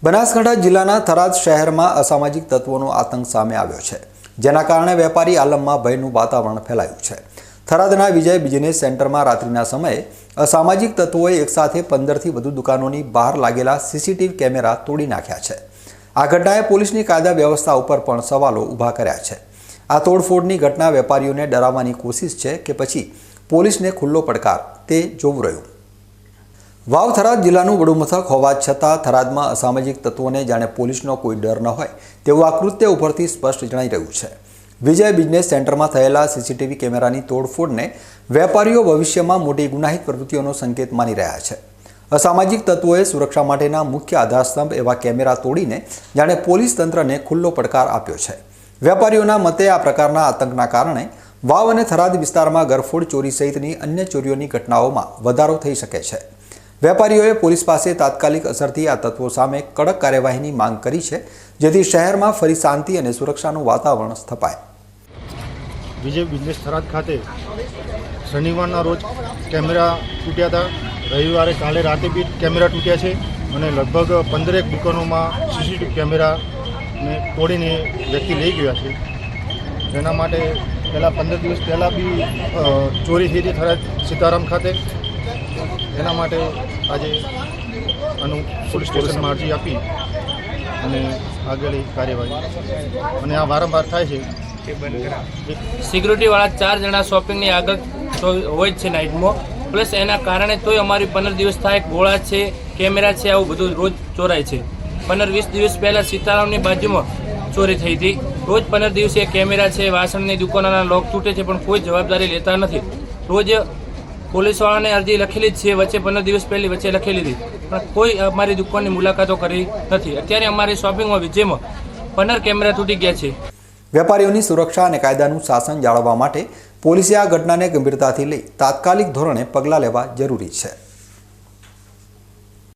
બનાસકાંઠા જિલ્લાના થરાદ શહેરમાં અસામાજિક તત્વોનો આતંક સામે આવ્યો છે, જેના કારણે વેપારી આલમમાં ભયનું વાતાવરણ ફેલાયું છે। થરાદના વિજય બિઝનેસ સેન્ટરમાં રાત્રિના સમયે અસામાજિક તત્વોએ એકસાથે 15થી વધુ દુકાનોની બહાર લાગેલા સીસીટીવી કેમેરા તોડી નાખ્યા છે। આ ઘટનાએ પોલીસની કાયદા વ્યવસ્થા ઉપર પણ સવાલો ઊભા કર્યા છે। આ તોડફોડની ઘટના વેપારીઓને ડરાવવાની કોશિશ છે કે પછી પોલીસને ખુલ્લો પડકાર, તે જોવું રહ્યું। વાવ થરાદ જિલ્લાનું વડું મથક હોવા છતાં થરાદમાં અસામાજિક તત્વોને જાણે પોલીસનો કોઈ ડર ન હોય તેવું આ કૃત્ય ઉપરથી સ્પષ્ટ જણાઈ રહ્યું છે। વિજય બિઝનેસ સેન્ટરમાં થયેલા સીસીટીવી કેમેરાની તોડફોડને વેપારીઓ ભવિષ્યમાં મોટી ગુનાહિત પ્રવૃત્તિઓનો સંકેત માની રહ્યા છે। અસામાજિક તત્વોએ સુરક્ષા માટેના મુખ્ય આધારસ્તંભ એવા કેમેરા તોડીને જાણે પોલીસ તંત્રને ખુલ્લો પડકાર આપ્યો છે। વેપારીઓના મતે આ પ્રકારના આતંકના કારણે વાવ અને થરાદ વિસ્તારમાં ગરફોડ ચોરી સહિતની અન્ય ચોરીઓની ઘટનાઓમાં વધારો થઈ શકે છે। વેપારીઓએ પોલીસ પાસે તાત્કાલિક અસરથી આ તત્વો સામે કડક કાર્યવાહીની માંગ કરી છે, જેથી શહેરમાં ફરી શાંતિ અને સુરક્ષાનું વાતાવરણ સ્થપાય। વિજય બિઝનેસ થરાદ ખાતે શનિવારના રોજ કેમેરા તૂટ્યા હતા। રવિવારે કાલે રાતે બી કેમેરા તૂટ્યા છે અને લગભગ 15 દુકાનોમાં સીસીટીવી કેમેરાને તોડીને વ્યક્તિ લઈ ગયા છે। તેના માટે પહેલાં 15 દિવસ પહેલાં બી ચોરી થઈ હતી થરાદ સીતારામ ખાતે। એના માટે આજે આનું પોલીસ સ્ટેશનમાં અરજી આપી અને આગળની કાર્યવાહી, અને આ વારંવાર થાય છે। સિક્યુરિટીવાળા 4 જણા શોપિંગની આગળ હોય જ છે નાઇટમાં, પ્લસ એના કારણે તોય અમારી 15 દિવસ થાય ગોળા છે, કેમેરા છે, આવું બધું રોજ ચોરાય છે। 15-20 દિવસ પહેલાં સીતારામની બાજુમાં ચોરી થઈ હતી। રોજ 15 દિવસે કેમેરા છે, વાસણની દુકાનોના લોક તૂટે છે, પણ કોઈ જવાબદારી લેતા નથી। રોજ પોલીસવાળાને અરજી લખેલી જ છે, વચ્ચે 15 દિવસ પહેલી વચ્ચે લખેલી હતી, પણ કોઈ અમારી દુકાનની મુલાકાતો કરી નથી। અત્યારે અમારી શોપિંગમાં વિજયમાં 15 કેમેરા તૂટી ગયા છે। વેપારીઓની સુરક્ષા અને કાયદાનું શાસન જાળવવા માટે પોલીસે આ ઘટનાને ગંભીરતાથી લઈ તાત્કાલિક ધોરણે પગલાં લેવા જરૂરી છે।